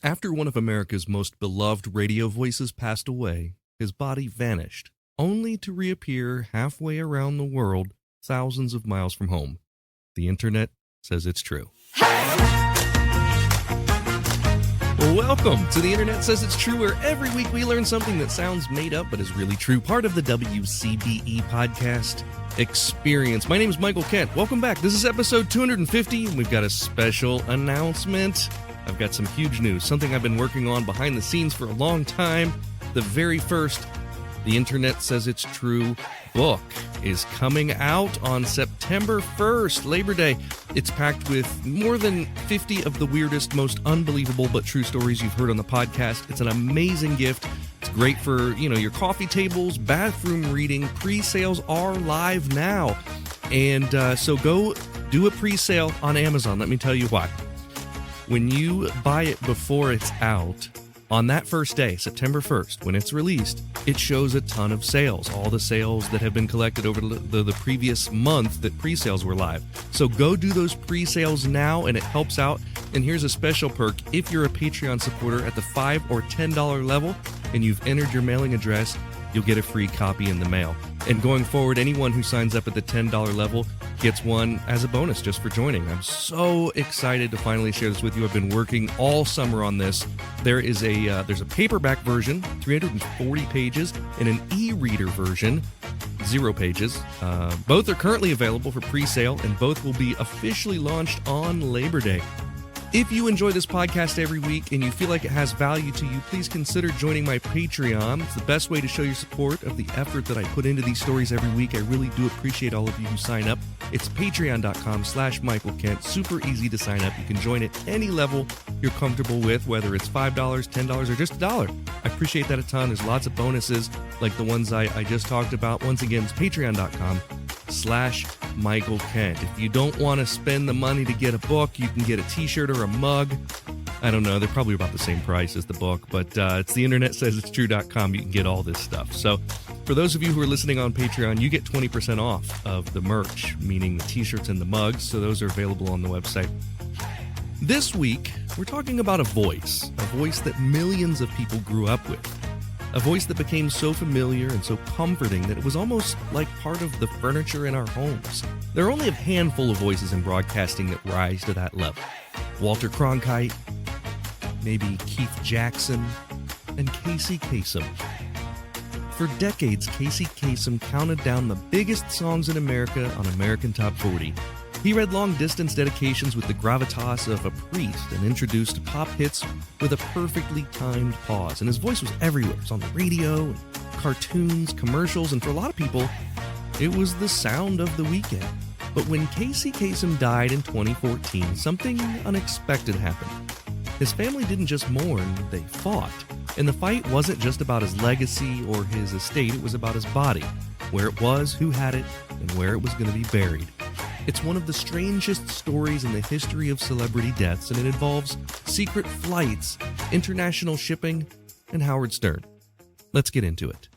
After one of America's most beloved radio voices passed away, his body vanished, only to reappear halfway around the world, thousands of miles from home. The internet says it's true. Welcome to The Internet Says It's True, where every week we learn something that sounds made up but is really true. Part of the WCBE podcast experience. My name is Michael Kent. Welcome back. This is episode 250, and we've got a special announcement. I've got some huge news, something I've been working on behind the scenes for a long time. The very first The Internet Says It's True book is coming out on September 1st, Labor Day. It's packed with more than 50 of the weirdest, most unbelievable but true stories you've heard on the podcast. It's an amazing gift. It's great for, your coffee tables, bathroom reading. Pre-sales are live now. And so go do a pre-sale on Amazon. Let me tell you why. When you buy it before it's out, on that first day, September 1st, when it's released, it shows a ton of sales, all the sales that have been collected over the previous month that pre-sales were live. So go do those pre-sales now, and it helps out. And here's a special perk. If you're a Patreon supporter at the $5 or $10 level, and you've entered your mailing address, you'll get a free copy in the mail. And going forward, anyone who signs up at the $10 level gets one as a bonus just for joining. I'm so excited to finally share this with you. I've been working all summer on this. There's a paperback version, 340 pages, and an e-reader version, 0 pages. Both are currently available for pre-sale, and both will be officially launched on Labor Day. If you enjoy this podcast every week and you feel like it has value to you, please consider joining my Patreon. It's the best way to show your support of the effort that I put into these stories every week. I really do appreciate all of you who sign up. It's patreon.com/Michael Kent. Super easy to sign up. You can join at any level you're comfortable with, whether it's $5, $10, or just $1. I appreciate that a ton. There's lots of bonuses like the ones I just talked about. Once again, it's patreon.com/Michael Kent. If you don't want to spend the money to get a book, you can get a t-shirt or a mug. I don't know, they're probably about the same price as the book, but it's theinternetsaysetstrue.com. You can get all this stuff. So for those of you who are listening on Patreon, you get 20% off of the merch, meaning the t-shirts and the mugs. So those are available on the website. This week, we're talking about a voice that millions of people grew up with. A voice that became so familiar and so comforting that it was almost like part of the furniture in our homes. There are only a handful of voices in broadcasting that rise to that level. Walter Cronkite, maybe Keith Jackson, and Casey Kasem. For decades, Casey Kasem counted down the biggest songs in America on American Top 40. He read long-distance dedications with the gravitas of a priest and introduced pop hits with a perfectly timed pause. And his voice was everywhere. It was on the radio, and cartoons, commercials, and for a lot of people, it was the sound of the weekend. But when Casey Kasem died in 2014, something unexpected happened. His family didn't just mourn, they fought. And the fight wasn't just about his legacy or his estate, it was about his body, where it was, who had it, and where it was going to be buried. It's one of the strangest stories in the history of celebrity deaths, and it involves secret flights, international shipping, and Howard Stern. Let's get into it.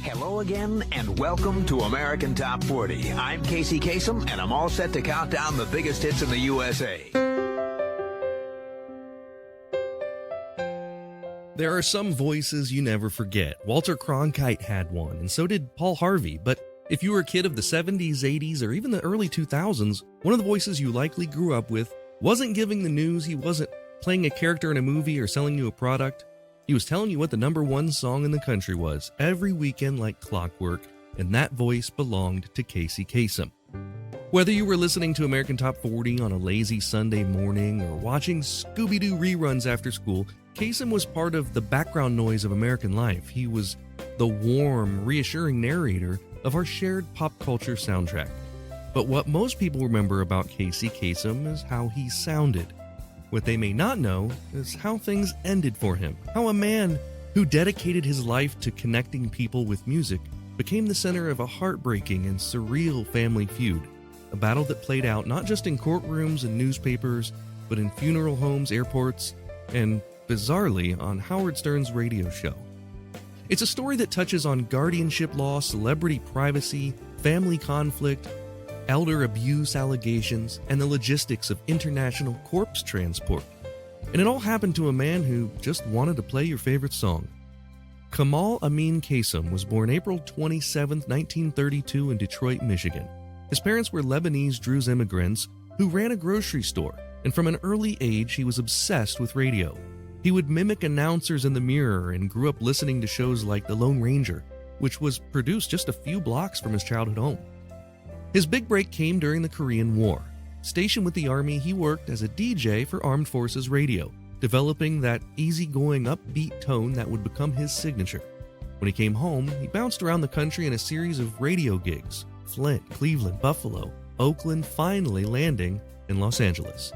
Hello again, and welcome to American Top 40. I'm Casey Kasem, and I'm all set to count down the biggest hits in the USA. There are some voices you never forget. Walter Cronkite had one, and so did Paul Harvey. But if you were a kid of the 70s, 80s, or even the early 2000s, one of the voices you likely grew up with wasn't giving the news, he wasn't playing a character in a movie or selling you a product. He was telling you what the number one song in the country was every weekend like clockwork, and that voice belonged to Casey Kasem. Whether you were listening to American Top 40 on a lazy Sunday morning or watching Scooby-Doo reruns after school, Kasem was part of the background noise of American life. He was the warm, reassuring narrator of our shared pop culture soundtrack. But what most people remember about Casey Kasem is how he sounded. What they may not know is how things ended for him, how a man who dedicated his life to connecting people with music became the center of a heartbreaking and surreal family feud, a battle that played out not just in courtrooms and newspapers, but in funeral homes, airports, and bizarrely on Howard Stern's radio show. It's a story that touches on guardianship law, celebrity privacy, family conflict, elder abuse allegations, and the logistics of international corpse transport. And it all happened to a man who just wanted to play your favorite song. Kamal Amin Kasem was born April 27, 1932 in Detroit, Michigan. His parents were Lebanese Druze immigrants who ran a grocery store, and from an early age he was obsessed with radio. He would mimic announcers in the mirror and grew up listening to shows like The Lone Ranger, which was produced just a few blocks from his childhood home. His big break came during the Korean War. Stationed with the Army, he worked as a DJ for Armed Forces Radio, developing that easygoing, upbeat tone that would become his signature. When he came home, he bounced around the country in a series of radio gigs: Flint, Cleveland, Buffalo, Oakland, finally landing in Los Angeles.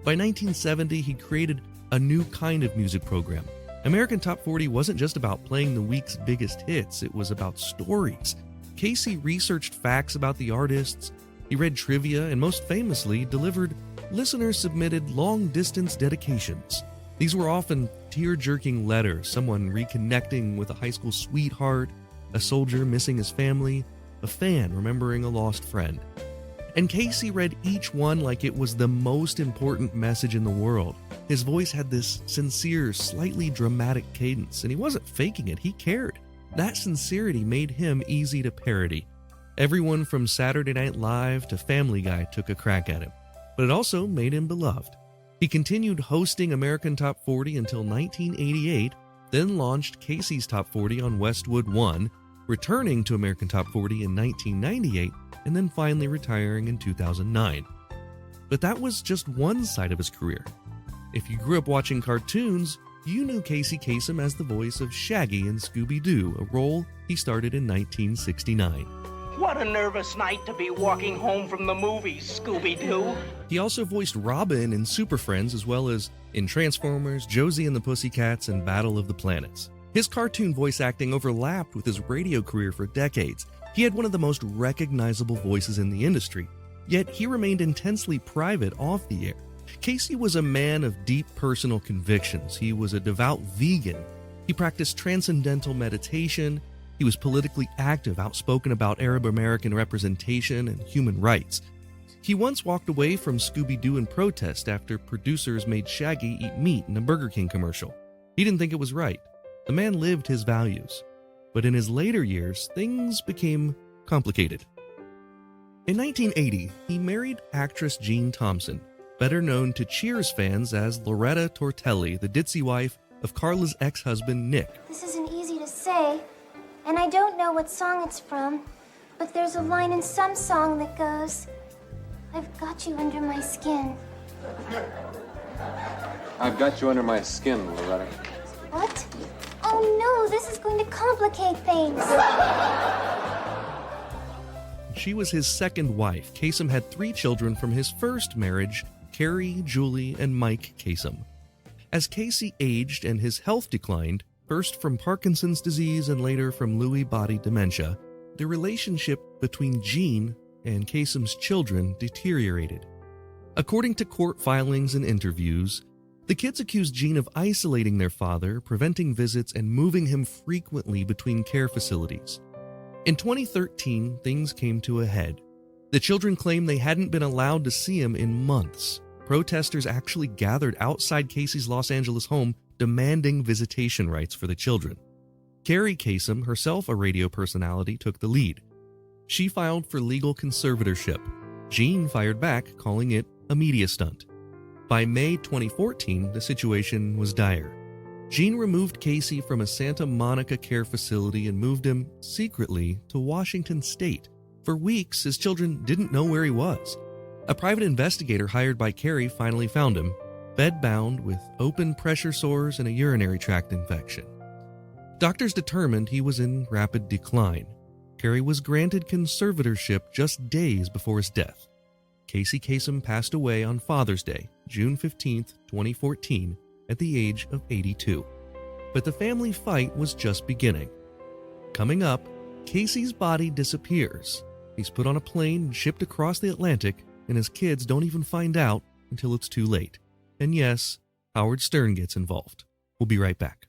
By 1970, he created a new kind of music program. American Top 40 wasn't just about playing the week's biggest hits, it was about stories. Casey researched facts about the artists, he read trivia, and most famously delivered listener-submitted long-distance dedications. These were often tear-jerking letters, someone reconnecting with a high school sweetheart, a soldier missing his family, a fan remembering a lost friend. And Casey read each one like it was the most important message in the world. His voice had this sincere, slightly dramatic cadence, and he wasn't faking it, he cared. That sincerity made him easy to parody. Everyone from Saturday Night Live to Family Guy took a crack at him, but it also made him beloved. He continued hosting American Top 40 until 1988, then launched Casey's Top 40 on Westwood One, returning to American Top 40 in 1998, and then finally retiring in 2009. But that was just one side of his career. If you grew up watching cartoons, you knew Casey Kasem as the voice of Shaggy in Scooby-Doo, a role he started in 1969. What a nervous night to be walking home from the movies, Scooby-Doo. He also voiced Robin in Super Friends, as well as in Transformers, Josie and the Pussycats, and Battle of the Planets. His cartoon voice acting overlapped with his radio career for decades. He had one of the most recognizable voices in the industry, yet he remained intensely private off the air. Casey was a man of deep personal convictions. He was a devout vegan. He practiced transcendental meditation. He was politically active, outspoken about Arab American representation and human rights. He once walked away from Scooby-Doo in protest after producers made Shaggy eat meat in a Burger King commercial. He didn't think it was right. The man lived his values. But in his later years, things became complicated. In 1980, he married actress Jean Thompson, better known to Cheers fans as Loretta Tortelli, the ditzy wife of Carla's ex-husband, Nick. This isn't easy to say, and I don't know what song it's from, but there's a line in some song that goes, "I've got you under my skin." I've got you under my skin, Loretta. What? Oh no, this is going to complicate things. She was his second wife. Kasem had 3 children from his first marriage, Carrie, Julie, and Mike Kasem. As Casey aged and his health declined, first from Parkinson's disease and later from Lewy body dementia, the relationship between Jean and Kasem's children deteriorated. According to court filings and interviews, the kids accused Jean of isolating their father, preventing visits, and moving him frequently between care facilities. In 2013, things came to a head. The children claimed they hadn't been allowed to see him in months. Protesters actually gathered outside Casey's Los Angeles home, demanding visitation rights for the children. Carrie Kasem, herself a radio personality, took the lead. She filed for legal conservatorship. Jean fired back, calling it a media stunt. By May 2014, the situation was dire. Jean removed Casey from a Santa Monica care facility and moved him secretly to Washington State. For weeks, his children didn't know where he was. A private investigator hired by Carrie finally found him, bedbound with open pressure sores and a urinary tract infection. Doctors determined he was in rapid decline. Carrie was granted conservatorship just days before his death. Casey Kasem passed away on Father's Day, June 15, 2014, at the age of 82. But the family fight was just beginning. Coming up, Casey's body disappears. He's put on a plane and shipped across the Atlantic, and his kids don't even find out until it's too late. And yes, Howard Stern gets involved. We'll be right back.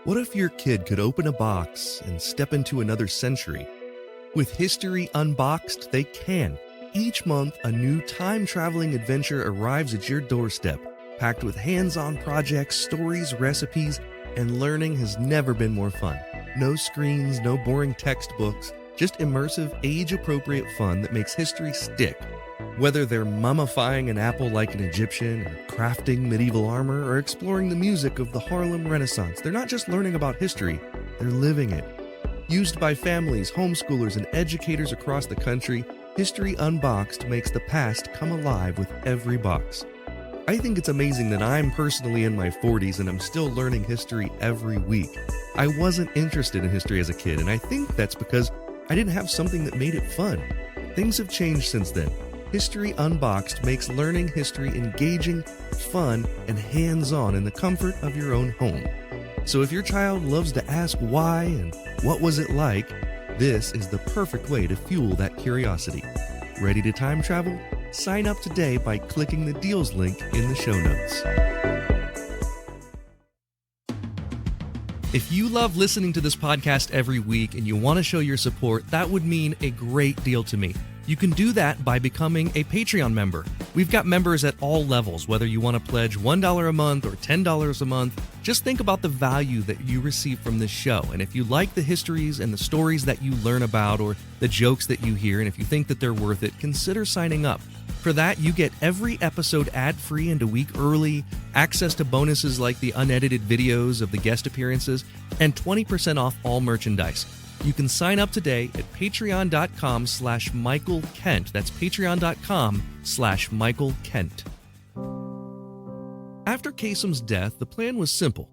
What if your kid could open a box and step into another century? With History Unboxed, they can. Each month, a new time-traveling adventure arrives at your doorstep, packed with hands-on projects, stories, recipes, and learning has never been more fun. No screens, no boring textbooks, just immersive, age-appropriate fun that makes history stick. Whether they're mummifying an apple like an Egyptian, or crafting medieval armor, or exploring the music of the Harlem Renaissance, they're not just learning about history, they're living it. Used by families, homeschoolers, and educators across the country, History Unboxed makes the past come alive with every box. I think it's amazing that I'm personally in my 40s and I'm still learning history every week. I wasn't interested in history as a kid, and I think that's because I didn't have something that made it fun. Things have changed since then. History Unboxed makes learning history engaging, fun, and hands-on in the comfort of your own home. So if your child loves to ask why and what was it like, this is the perfect way to fuel that curiosity. Ready to time travel? Sign up today by clicking the deals link in the show notes. If you love listening to this podcast every week and you want to show your support, that would mean a great deal to me. You can do that by becoming a Patreon member. We've got members at all levels, whether you want to pledge $1 a month or $10 a month. Just think about the value that you receive from this show. And if you like the histories and the stories that you learn about or the jokes that you hear, and if you think that they're worth it, consider signing up. For that, you get every episode ad-free and a week early, access to bonuses like the unedited videos of the guest appearances, and 20% off all merchandise. You can sign up today at patreon.com/Michael Kent. That's patreon.com/Michael Kent. After Kasem's death, the plan was simple: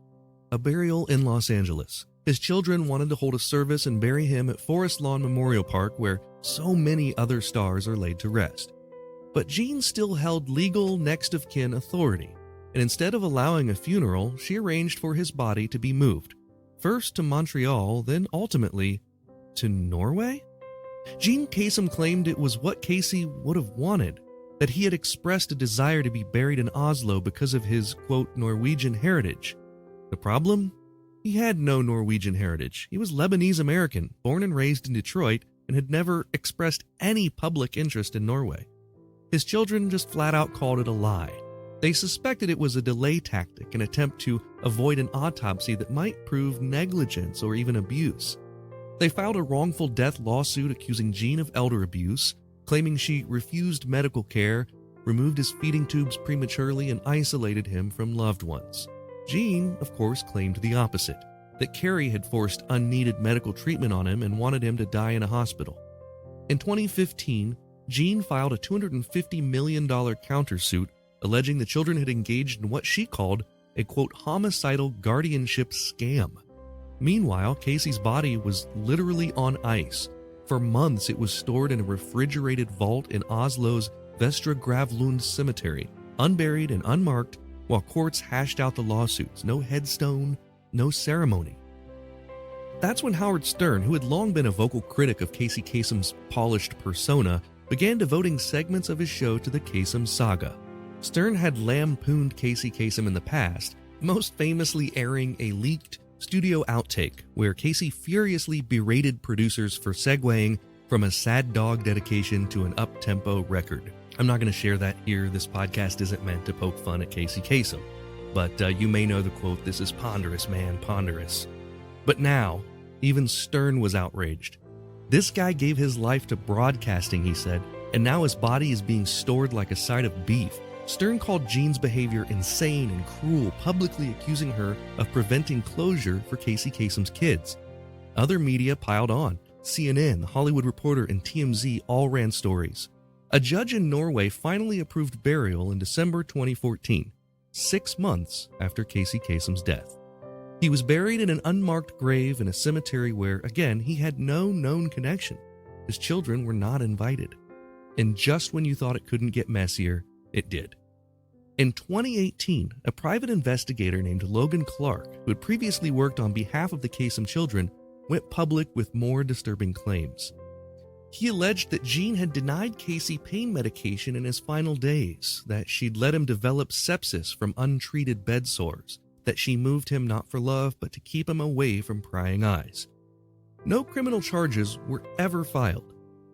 a burial in Los Angeles. His children wanted to hold a service and bury him at Forest Lawn Memorial Park, where so many other stars are laid to rest. But Jean still held legal next-of-kin authority, and instead of allowing a funeral, she arranged for his body to be moved. First to Montreal, then ultimately to Norway? Jean Kasem claimed it was what Casey would have wanted, that he had expressed a desire to be buried in Oslo because of his, quote, Norwegian heritage. The problem? He had no Norwegian heritage. He was Lebanese-American, born and raised in Detroit, and had never expressed any public interest in Norway. His children just flat out called it a lie. They suspected it was a delay tactic, an attempt to avoid an autopsy that might prove negligence or even abuse. They filed a wrongful death lawsuit accusing Jean of elder abuse, claiming she refused medical care, removed his feeding tubes prematurely, and isolated him from loved ones. Jean, of course, claimed the opposite, that Carrie had forced unneeded medical treatment on him and wanted him to die in a hospital. In 2015, Jean filed a $250 million countersuit alleging the children had engaged in what she called a, quote, homicidal guardianship scam. Meanwhile, Casey's body was literally on ice. For months, it was stored in a refrigerated vault in Oslo's Vestre Gravlund Cemetery, unburied and unmarked, while courts hashed out the lawsuits. No headstone, no ceremony. That's when Howard Stern, who had long been a vocal critic of Casey Kasem's polished persona, began devoting segments of his show to the Kasem saga. Stern had lampooned Casey Kasem in the past, most famously airing a leaked studio outtake where Casey furiously berated producers for segueing from a sad dog dedication to an up-tempo record. I'm not going to share that here. This podcast isn't meant to poke fun at Casey Kasem, but you may know the quote, "This is ponderous, man, ponderous." But now, even Stern was outraged. This guy gave his life to broadcasting, he said, and now his body is being stored like a side of beef. Stern called Jean's behavior insane and cruel, publicly accusing her of preventing closure for Casey Kasem's kids. Other media piled on. CNN, The Hollywood Reporter, and TMZ all ran stories. A judge in Norway finally approved burial in December 2014, 6 months after Casey Kasem's death. He was buried in an unmarked grave in a cemetery where, again, he had no known connection. His children were not invited. And just when you thought it couldn't get messier, it did. In 2018, a private investigator named Logan Clark, who had previously worked on behalf of the Kasem children, went public with more disturbing claims. He alleged that Jean had denied Casey pain medication in his final days, that she'd let him develop sepsis from untreated bed sores, that she moved him not for love but to keep him away from prying eyes. No criminal charges were ever filed.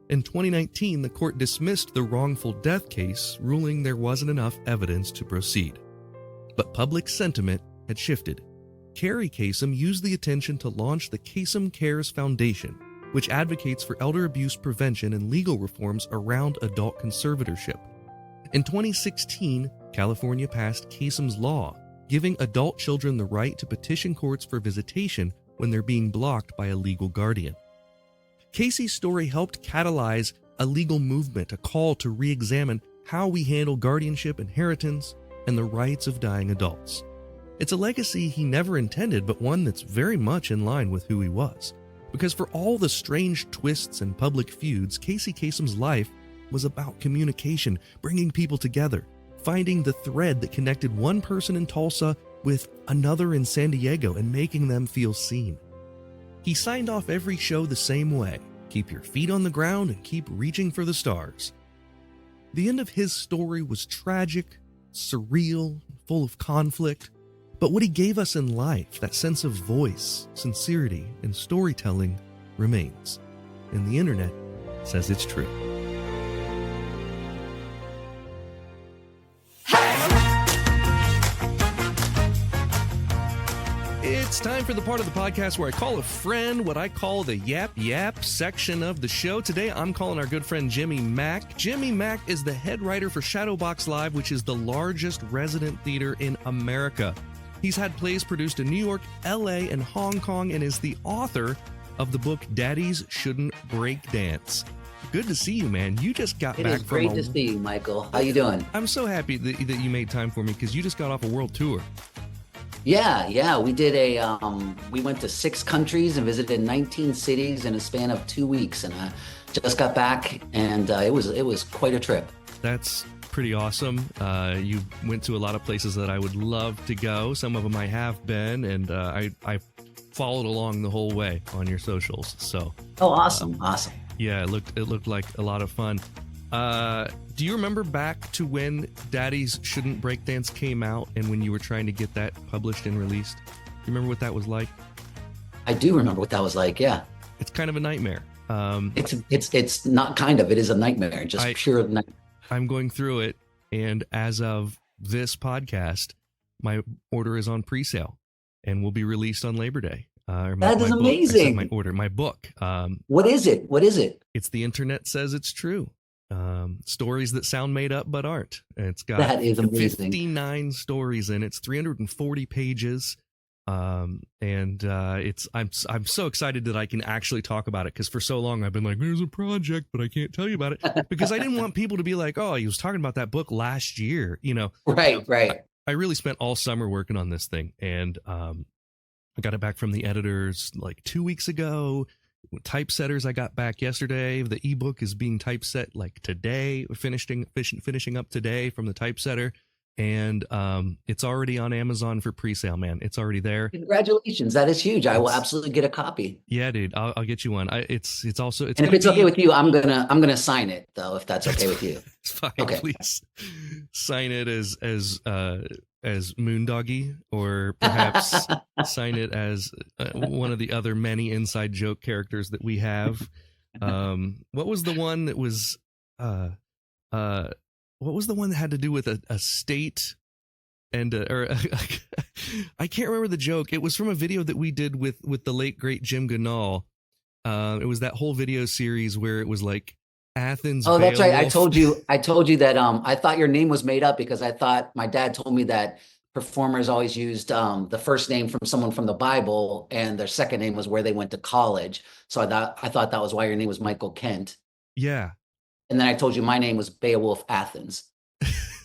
In 2019, the court dismissed the wrongful death case, ruling there wasn't enough evidence to proceed. But public sentiment had shifted. Carrie Kasem used the attention to launch the Kasem Cares Foundation, which advocates for elder abuse prevention and legal reforms around adult conservatorship. In 2016, California passed Kasem's Law, giving adult children the right to petition courts for visitation when they're being blocked by a legal guardian. Casey's story helped catalyze a legal movement, a call to re-examine how we handle guardianship, inheritance, and the rights of dying adults. It's a legacy he never intended, but one that's very much in line with who he was. Because for all the strange twists and public feuds, Casey Kasem's life was about communication, bringing people together, finding the thread that connected one person in Tulsa with another in San Diego and making them feel seen. He signed off every show the same way: keep your feet on the ground and keep reaching for the stars. The end of his story was tragic, surreal, full of conflict, but what he gave us in life, that sense of voice, sincerity, and storytelling, remains. And the internet says it's true. It's time for the part of the podcast where I call a friend, what I call the Yap Yap section of the show. Today, I'm calling our good friend Jimmy Mak. Jimmy Mak is the head writer for Shadowbox Live, which is the largest resident theater in America. He's had plays produced in New York, LA, and Hong Kong, and is the author of the book Daddies Shouldn't Break Dance. Good to see you, man. You just got back from It is great to see you, Michael. How you doing? I'm so happy that you made time for me, because you just got off a world tour. Yeah. We did we went to 6 countries and visited 19 cities in a span of 2 weeks, and I just got back, and it was quite a trip. That's pretty awesome. You went to a lot of places that I would love to go. Some of them I have been, and I followed along the whole way on your socials. So. Oh, awesome. Yeah, it looked like a lot of fun. Do you remember back to when Daddies Shouldn't Break Dance came out and when you were trying to get that published and released? Do you remember what that was like? I do remember what that was like. Yeah. It's kind of a nightmare. It's not kind of. It is a nightmare. Just pure nightmare. I'm going through it, and as of this podcast, my order is on pre-sale and will be released on Labor Day. That is amazing. My book. What is it? It's The Internet Says It's True. Stories that sound made up but aren't. It's got that is amazing. 59 stories in it. It's 340 pages. I'm so excited that I can actually talk about it, because for so long I've been like, there's a project, but I can't tell you about it, because I didn't want people to be like, oh, he was talking about that book last year, Right. I really spent all summer working on this thing, and I got it back from the editors like 2 weeks ago. Typesetters I got back yesterday. The ebook is being typeset like today, finishing up today from the typesetter. And it's already on Amazon for pre-sale, man. It's already there. Congratulations. That is huge. I will absolutely get a copy. Yeah, dude. I'll get you one. It's and if it's okay with you, I'm gonna sign it though, if that's okay with you. It's fine. Okay. Please sign it as Moondoggy, or perhaps sign it as one of the other many inside joke characters that we have. What was the one that was what was the one that had to do with a state and I can't remember the joke. It was from a video that we did with the late great Jim Ganal. It was that whole video series where it was like Athens. Oh, that's Beowulf. right. I told you that I thought your name was made up, because I thought my dad told me that performers always used the first name from someone from the Bible, and their second name was where they went to college. So I thought that was why your name was Michael Kent. Yeah. And then I told you my name was Beowulf Athens.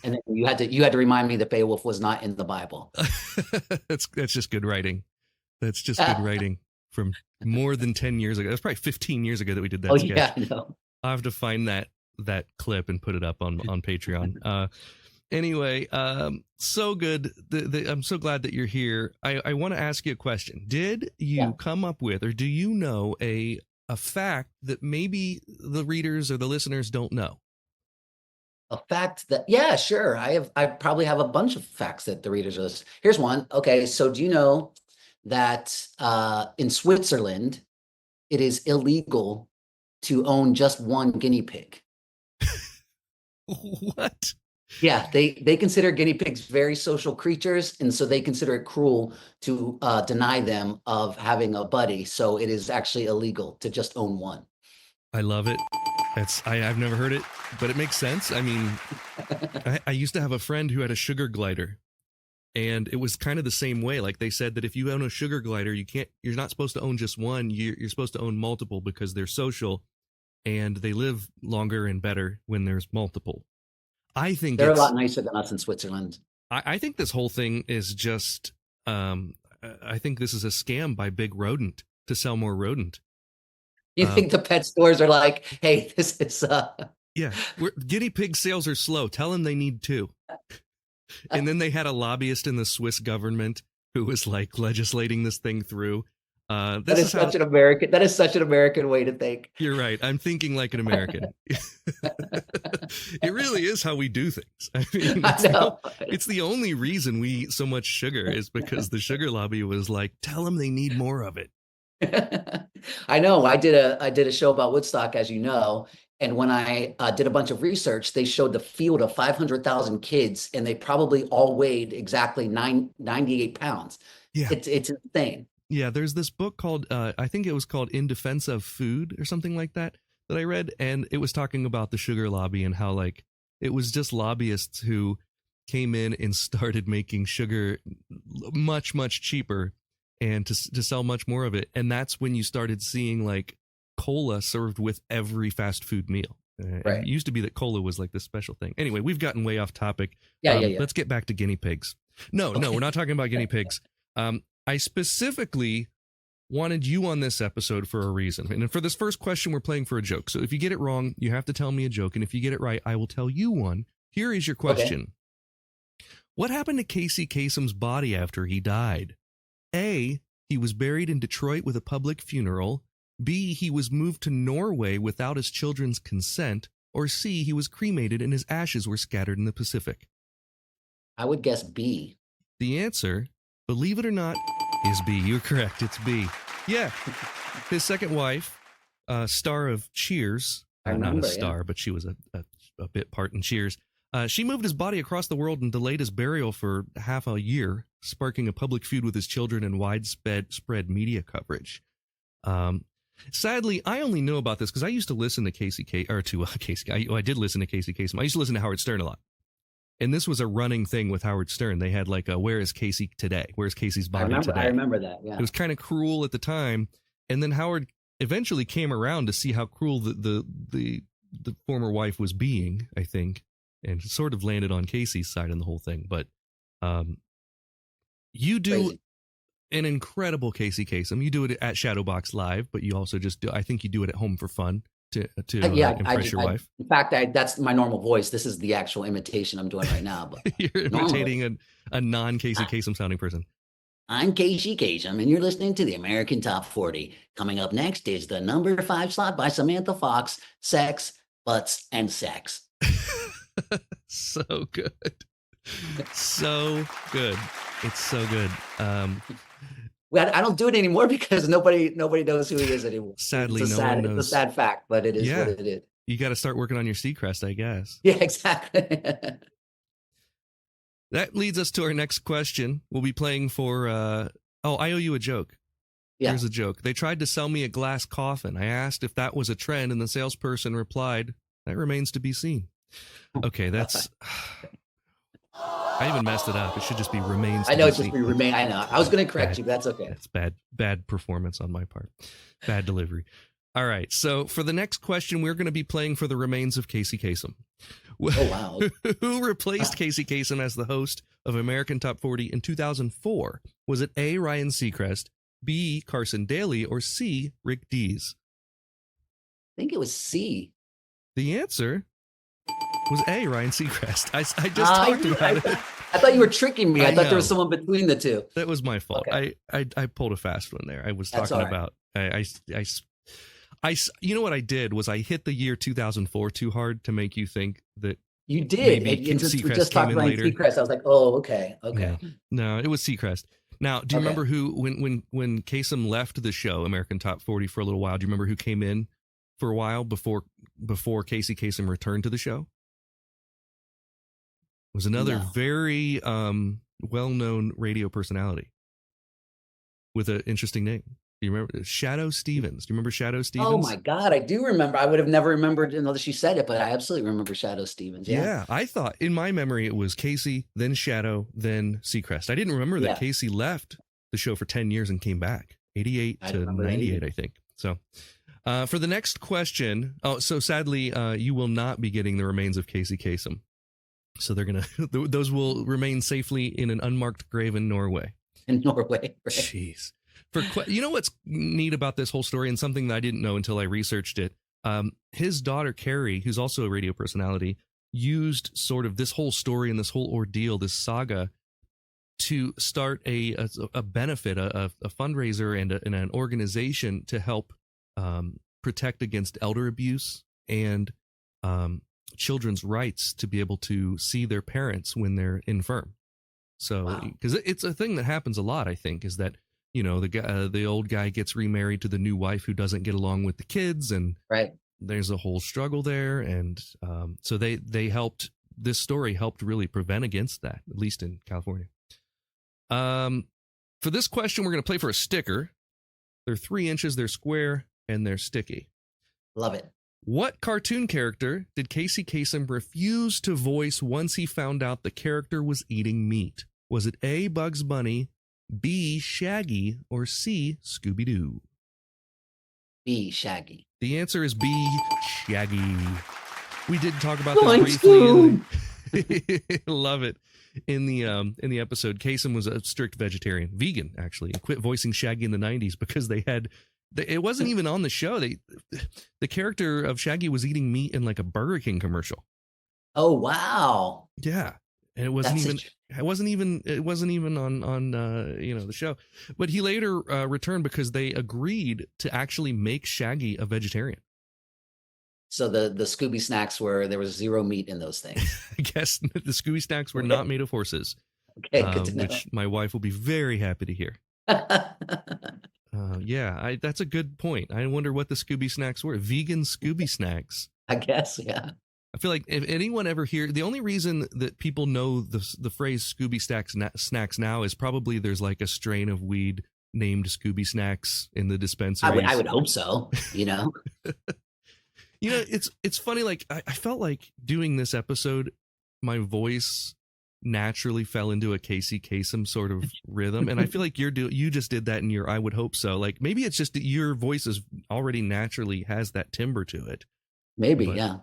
And then you had to remind me that Beowulf was not in the Bible. That's just good writing. That's just good writing from more than 10 years ago. That's probably 15 years ago that we did that sketch. Yeah, I know. I'll have to find that clip and put it up on Patreon. Anyway, so good. I'm so glad that you're here. I want to ask you a question. Did you come up with, or do you know a fact that maybe the readers or the listeners don't know? A fact that, yeah, sure. I probably have a bunch of facts that the readers are listening. Here's one. Okay, so do you know that in Switzerland, it is illegal to own just one guinea pig. What? Yeah, they consider guinea pigs very social creatures, and so they consider it cruel to deny them of having a buddy. So it is actually illegal to just own one. I love it. I've never heard it, but it makes sense. I mean, I used to have a friend who had a sugar glider, and it was kind of the same way. Like they said that if you own a sugar glider, you're not supposed to own just one. You're supposed to own multiple because they're social, and they live longer and better when there's multiple. I think they're a lot nicer than us in Switzerland. I think this whole thing is just, I think this is a scam by Big Rodent to sell more rodent. You think the pet stores are like, hey, this is... Yeah, guinea pig sales are slow. Tell them they need 2. And then they had a lobbyist in the Swiss government who was like legislating this thing through. That is such an American way to think. You're right. I'm thinking like an American. It really is how we do things. I mean, it's the only reason we eat so much sugar is because the sugar lobby was like, tell them they need more of it. I know. I did a show about Woodstock, as you know, and when I did a bunch of research, they showed the field of 500,000 kids, and they probably all weighed exactly 98 pounds. Yeah, it's insane. Yeah, there's this book called, I think it was called In Defense of Food or something like that I read. And it was talking about the sugar lobby and how like it was just lobbyists who came in and started making sugar much, much cheaper and to sell much more of it. And that's when you started seeing like cola served with every fast food meal. Right. It used to be that cola was like this special thing. Anyway, we've gotten way off topic. Yeah. Let's get back to guinea pigs. No, we're not talking about guinea pigs. I specifically wanted you on this episode for a reason. And for this first question, we're playing for a joke. So if you get it wrong, you have to tell me a joke. And if you get it right, I will tell you one. Here is your question. Okay. What happened to Casey Kasem's body after he died? A, he was buried in Detroit with a public funeral. B, he was moved to Norway without his children's consent. Or C, he was cremated and his ashes were scattered in the Pacific. I would guess B. The answer, believe it or not, is B. You're correct. It's B. Yeah. His second wife, star of Cheers. Not a star, but she was a bit part in Cheers. She moved his body across the world and delayed his burial for half a year, sparking a public feud with his children and widespread media coverage. Sadly, I only know about this because I used to listen to Casey. I did listen to Casey Kasem. I used to listen to Howard Stern a lot. And this was a running thing with Howard Stern. They had like a, where is Casey today? Where's Casey's body today? I remember that, yeah. It was kind of cruel at the time. And then Howard eventually came around to see how cruel the former wife was being, I think, and sort of landed on Casey's side in the whole thing. But you do Crazy. An incredible Casey Kasem. You do it at Shadowbox Live, but you also just do, I think you do it at home for fun. To impress your wife. In fact, that's my normal voice. This is the actual imitation I'm doing right now. But you're imitating a non-Casey Kasem sounding person. I'm Casey Kasem, and you're listening to the American Top 40. Coming up next is the number 5 slot by Samantha Fox, Sex, Butts, and Sex. So good. So good. It's so good. I don't do it anymore because nobody knows who he is anymore. Sadly, no one knows. It's a sad fact, but it is what it is. You got to start working on your Seacrest, I guess. Yeah, exactly. That leads us to our next question. We'll be playing for, I owe you a joke. Yeah. Here's a joke. They tried to sell me a glass coffin. I asked if that was a trend, and the salesperson replied, that remains to be seen. Okay, that's... I even messed it up. It should just be remains. I know it should be remain. I know. I was going to correct you. But that's okay. It's bad performance on my part. Bad delivery. All right. So for the next question, we're going to be playing for the remains of Casey Kasem. Oh, wow. Who replaced Casey Kasem as the host of American Top 40 in 2004? Was it A, Ryan Seacrest, B, Carson Daly, or C, Rick Dees? I think it was C. The answer was A, Ryan Seacrest. I just talked about it. I thought you were tricking me. I thought there was someone between the two. That was my fault. Okay. I pulled a fast one there. I was talking about you know what I did was I hit the year 2004 too hard to make you think that you did. Maybe we just talked about Seacrest. I was like, oh, okay. Yeah. No, it was Seacrest. Now, do you Okay. remember who, when Kasem left the show, American Top 40, for a little while, do you remember who came in for a while before Casey Kasem returned to the show? It was another No. very well-known radio personality with an interesting name. Do you remember Shadow Stevens? Do you remember Shadow Stevens? Oh my God, I do remember. I would have never remembered unless you said it, but I absolutely remember Shadow Stevens. Yeah, I thought in my memory it was Casey, then Shadow, then Seacrest. I didn't remember that Casey left the show for 10 years and came back, 88 to 98, I think. So for the next question, so sadly, you will not be getting the remains of Casey Kasem. So they're going to, those will remain safely in an unmarked grave in Norway. In Norway. Right? Jeez. You know what's neat about this whole story, and something that I didn't know until I researched it? His daughter, Carrie, who's also a radio personality, used sort of this whole story and this whole ordeal, this saga, to start a benefit, a fundraiser and an organization to help protect against elder abuse and children's rights to be able to see their parents when they're infirm. So, because it's a thing that happens a lot, I think, is that, you know, the old guy gets remarried to the new wife who doesn't get along with the kids, and there's a whole struggle there. And so they helped, this story helped really prevent against that, at least in California. For this question, we're going to play for a sticker. They're 3 inches, they're square, and they're sticky. Love it. What cartoon character did Casey Kasem refuse to voice once he found out the character was eating meat? Was it A, Bugs Bunny, B, Shaggy, or C, Scooby-Doo? B, Shaggy. The answer is B, Shaggy. We did talk about this briefly. Love it. In the episode, Kasem was a strict vegetarian, vegan actually, and quit voicing Shaggy in the 90s because it wasn't even on the show. The character of Shaggy was eating meat in like a Burger King commercial. Oh wow! Yeah, and it wasn't even on the show. But he later returned because they agreed to actually make Shaggy a vegetarian. So the Scooby snacks there was zero meat in those things. I guess the Scooby snacks were not made of horses. Okay, good to know. Which my wife will be very happy to hear. That's a good point. I wonder what the Scooby snacks were. Vegan Scooby snacks. I guess, yeah. I feel like if anyone ever the only reason that people know the phrase Scooby snacks now is probably there's like a strain of weed named Scooby snacks in the dispensary. I would hope so, you know. You know, it's funny. Like I felt like doing this episode, my voice naturally fell into a Casey Kasem sort of rhythm, and I feel like you just did that in your I would hope so. Like maybe it's just that your voice is already naturally has that timbre to it. Maybe, yeah.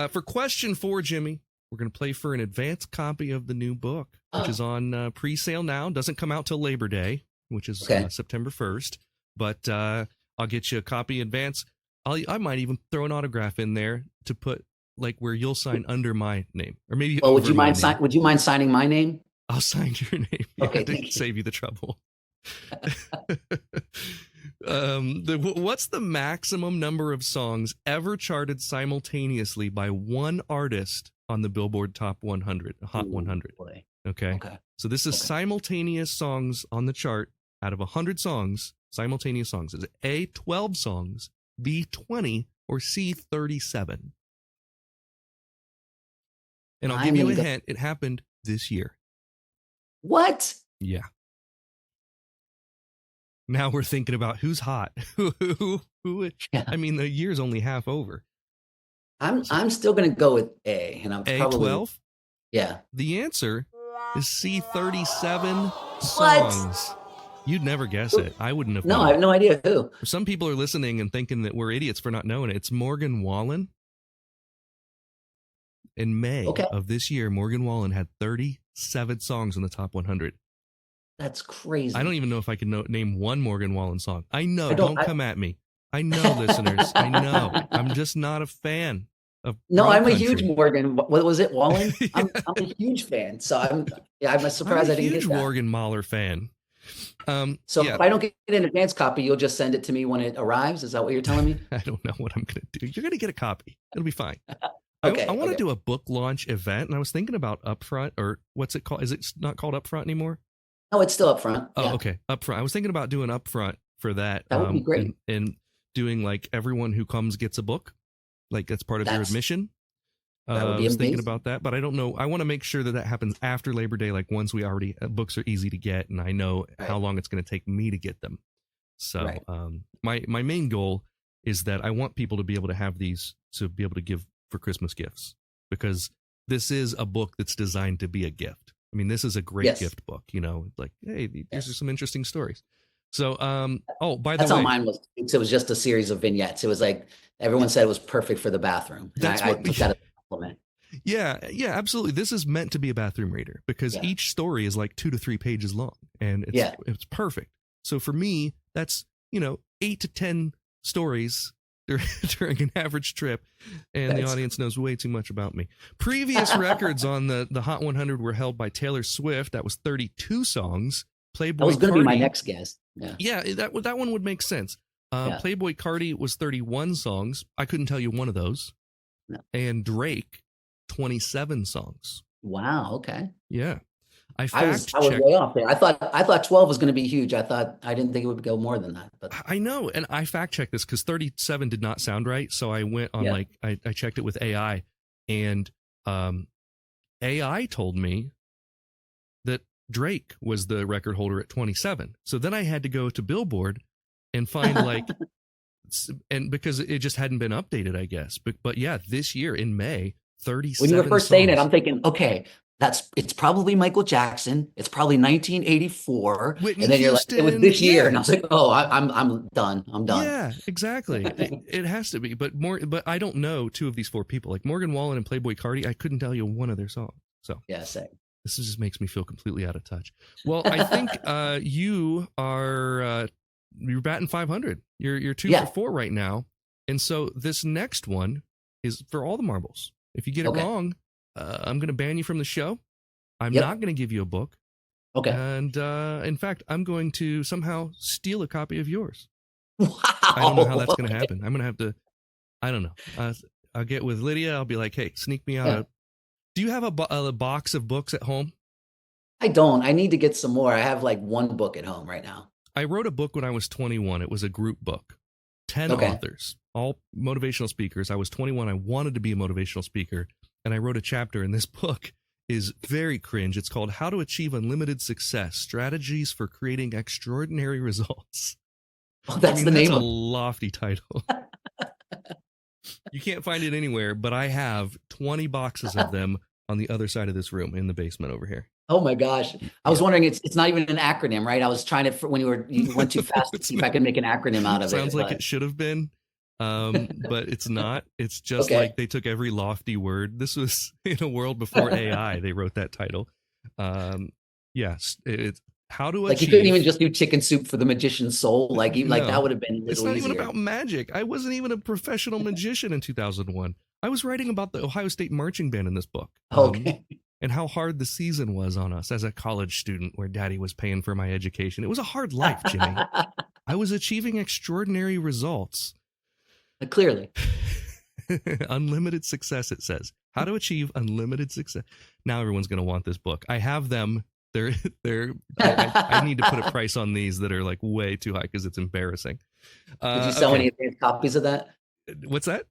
For question 4, Jimmy, we're going to play for an advanced copy of the new book, which is on pre-sale now. Doesn't come out till Labor Day, which is September 1st. But I'll get you a copy in advance. I might even throw an autograph in there to put like where you'll sign under my name, or maybe. Well, would you mind signing my name? I'll sign your name. Okay, to save you the trouble. What's the maximum number of songs ever charted simultaneously by one artist on the Billboard Top 100, Hot 100? Boy. Okay. So this is simultaneous songs on the chart out of 100 songs, simultaneous songs. Is it A, 12 songs, B, 20, or C, 37? And I'll give you a hint. It happened this year. What? Yeah. Now we're thinking about who's hot. Who? I mean, the year's only half over. I'm still going to go with A, and I'm probably 12. Yeah. The answer is C, 37 songs. You'd never guess it. I wouldn't have. No, I have no idea who. Some people are listening and thinking that we're idiots for not knowing it. It's Morgan Wallen. In May of this year, Morgan Wallen had 37 songs in the top 100. That's crazy. I don't even know if I can name one Morgan Wallen song. I know. Don't come at me. I know, listeners. I know. I'm just not a fan of. No, I'm country. a huge Morgan. What was it, Wallen? I'm a huge fan. So I'm surprised I didn't get that. I'm a huge Morgan Mahler fan. If I don't get an advance copy, you'll just send it to me when it arrives. Is that what you're telling me? I don't know what I'm going to do. You're going to get a copy. It'll be fine. Okay. I want to do a book launch event, and I was thinking about Upfront, or what's it called? Is it not called Upfront anymore? Oh, it's still up front. Oh, Yeah. okay. Up front. I was thinking about doing up front for that. That would be great. And doing like everyone who comes gets a book. Like that's part of your admission. That would be I was thinking amazing. about that, but I don't know. I want to make sure that happens after Labor Day. Like once we already, books are easy to get and I know how long it's going to take me to get them. So my main goal is that I want people to be able to have these to be able to give for Christmas gifts, because this is a book that's designed to be a gift. I mean, this is a great gift book, you know, like, hey, these are some interesting stories. So, oh, by the way, that's how mine was. It was just a series of vignettes. It was like, everyone said it was perfect for the bathroom. And I took that as a compliment. Yeah, absolutely. This is meant to be a bathroom reader because each story is like 2 to 3 pages long and it's perfect. So for me, that's, 8 to 10 stories during an average trip, and the audience knows way too much about me. Previous records on the Hot 100 were held by Taylor Swift. That was 32 songs. Playboy that was going to be my next guest. Yeah, that one would make sense. Playboy Cardi was 31 songs. I couldn't tell you one of those. No. And Drake, 27 songs. Wow. Okay. Yeah. I was way off there. I thought 12 was going to be huge. I didn't think it would go more than that. But I know, and I fact checked this because 37 did not sound right. So I went on I checked it with AI, and AI told me that Drake was the record holder at 27. So then I had to go to Billboard and find and because it just hadn't been updated, I guess. But yeah, this year in May, 37. When you were first saying it, I'm thinking, okay, it's probably Michael Jackson. It's probably 1984. Whitney and then Houston, you're like, it was this year, and I was like, oh, I'm done. I'm done. Yeah, exactly. it has to be. But I don't know 2 of these 4 people, like Morgan Wallen and Playboy Cardi. I couldn't tell you one of their songs. So yeah, same. This just makes me feel completely out of touch. Well, I think you are you're batting 500. You're 2 for 4 right now, and so this next one is for all the marbles. If you get it wrong, I'm going to ban you from the show. I'm not going to give you a book. Okay. And in fact, I'm going to somehow steal a copy of yours. Wow. I don't know how that's going to happen. I'm going to have to, I don't know. I'll get with Lydia. I'll be like, hey, sneak me out. Do you have a box of books at home? I don't. I need to get some more. I have like 1 book at home right now. I wrote a book when I was 21. It was a group book. 10 authors, all motivational speakers. I was 21. I wanted to be a motivational speaker. And I wrote a chapter, and this book is very cringe. It's called How to Achieve Unlimited Success, Strategies for Creating Extraordinary Results. Oh, that's the name. That's a lofty title. You can't find it anywhere, but I have 20 boxes of them on the other side of this room in the basement over here. Oh my gosh. I was wondering, it's not even an acronym, right? I was trying to, when you went too fast to see if I could make an acronym out of it. Sounds like it should have been, but it's not. It's just like they took every lofty word. This was in a world before AI. They wrote that title. Yes, it's how to achieve. You couldn't even just do chicken soup for the magician's soul. Like that would have been a little It's not easier. even about magic. I wasn't even a professional magician in 2001. I was writing about the Ohio State marching band in this book. And how hard the season was on us as a college student where daddy was paying for my education. It was a hard life, Jimmy. I was achieving extraordinary results. Clearly. Unlimited success, it says. How to achieve unlimited success. Now everyone's going to want this book. I have them. I need to put a price on these that are like way too high because it's embarrassing. Did you sell any advanced copies of that? What's that?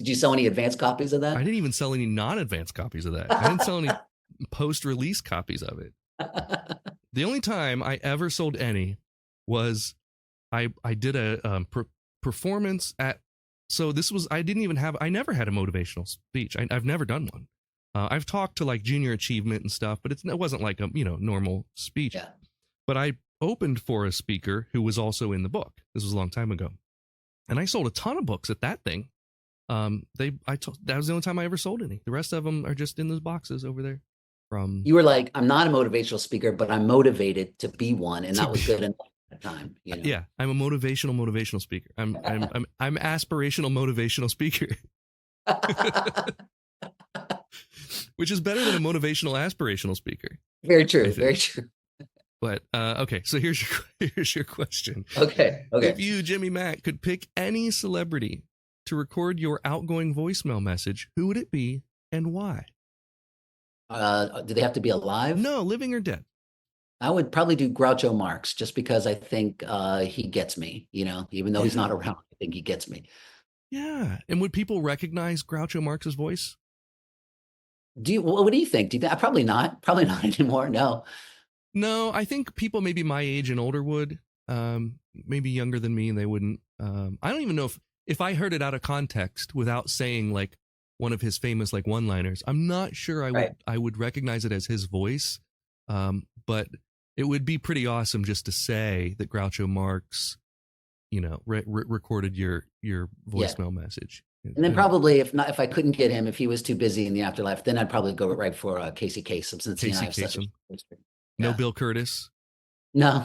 Did you sell any advanced copies of that? I didn't even sell any non-advanced copies of that. I didn't sell any post-release copies of it. The only time I ever sold any was I did a performance at. So this was I never had a motivational speech. I've never done one. I've talked to like junior achievement and stuff, but it wasn't like a normal speech. Yeah. But I opened for a speaker who was also in the book. This was a long time ago, and I sold a ton of books at that thing. That was the only time I ever sold any. The rest of them are just in those boxes over there. You were like, I'm not a motivational speaker, but I'm motivated to be one, and that was good enough at the time. Yeah, I'm a motivational speaker. I'm aspirational motivational speaker. Which is better than a motivational aspirational speaker. Very true. Very true. But okay, so here's your question. Okay. If you, Jimmy Mak, could pick any celebrity to record your outgoing voicemail message, who would it be and why? Do they have to be alive? No, living or dead. I would probably do Groucho Marx just because I think he gets me, even though he's not around, I think he gets me. Yeah. And would people recognize Groucho Marx's voice? What do you think? Probably not anymore. No. No, I think people maybe my age and older would, maybe younger than me, they wouldn't. I don't even know if I heard it out of context without saying like one of his famous like one-liners, I'm not sure I would recognize it as his voice. But it would be pretty awesome just to say that Groucho Marx, recorded your voicemail message. And then probably if I couldn't get him, if he was too busy in the afterlife, then I'd probably go right for Casey Kasem, since he and I have such a No Bill Curtis. No.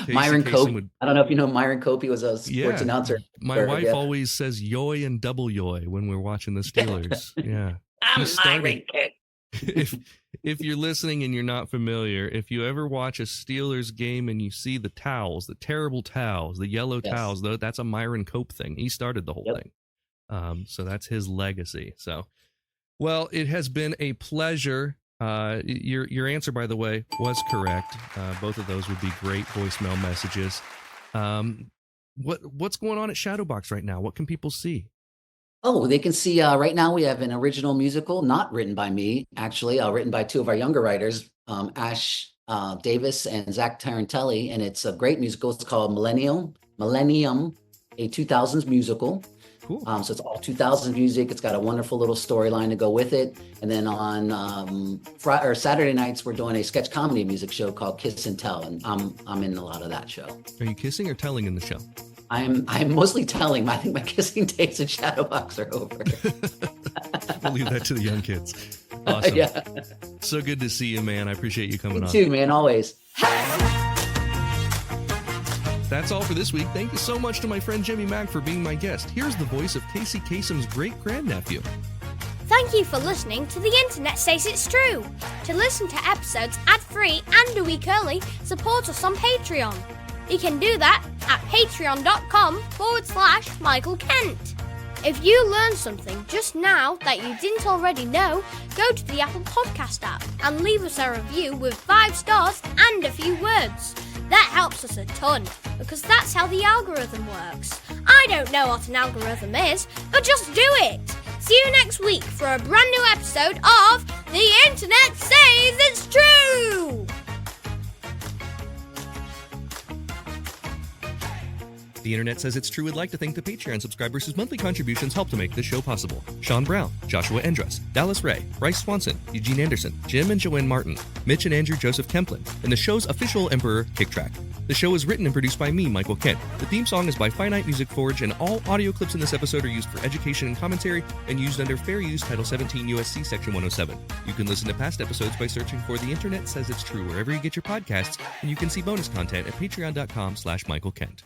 Myron Cope. I don't know if you know Myron Cope. He was a sports announcer. My wife always says yoy and double yoy when we're watching the Steelers. Yeah. I'm Myron Cope. If you're listening and you're not familiar, if you ever watch a Steelers game and you see the towels, the terrible towels, the yellow towels, that's a Myron Cope thing. He started the whole thing. So that's his legacy. So, well, it has been a pleasure. Your answer, by the way, was correct. Both of those would be great voicemail messages. What's going on at Shadowbox right now? What can people see? Oh, they can see right now we have an original musical, not written by me, actually, written by two of our younger writers, Ash Davis and Zach Tarantelli, and it's a great musical. It's called Millennium, a 2000s musical. Cool. So it's all 2000s music. It's got a wonderful little storyline to go with it. And then on Saturday nights, we're doing a sketch comedy music show called Kiss and Tell, and I'm in a lot of that show. Are you kissing or telling in the show? I'm mostly telling. I think my kissing days at Shadowbox are over. We'll leave that to the young kids. Awesome. Yeah. So good to see you, man. I appreciate you coming on. You too, man. Always. That's all for this week. Thank you so much to my friend Jimmy Mak for being my guest. Here's the voice of Casey Kasem's great-grandnephew. Thank you for listening to The Internet Says It's True. To listen to episodes ad-free and a week early, support us on Patreon. You can do that at patreon.com/Michael Kent. If you learned something just now that you didn't already know, go to the Apple Podcast app and leave us a review with 5 stars and a few words. That helps us a ton, because that's how the algorithm works. I don't know what an algorithm is, but just do it. See you next week for a brand new episode of The Internet Says It's True! The Internet Says It's True would like to thank the Patreon subscribers whose monthly contributions help to make this show possible. Sean Brown, Joshua Endress, Dallas Ray, Bryce Swanson, Eugene Anderson, Jim and Joanne Martin, Mitch and Andrew Joseph Kemplin, and the show's official Emperor, Kick Track. The show is written and produced by me, Michael Kent. The theme song is by Finite Music Forge, and all audio clips in this episode are used for education and commentary and used under Fair Use Title 17 USC Section 107. You can listen to past episodes by searching for The Internet Says It's True wherever you get your podcasts, and you can see bonus content at patreon.com/Michael Kent.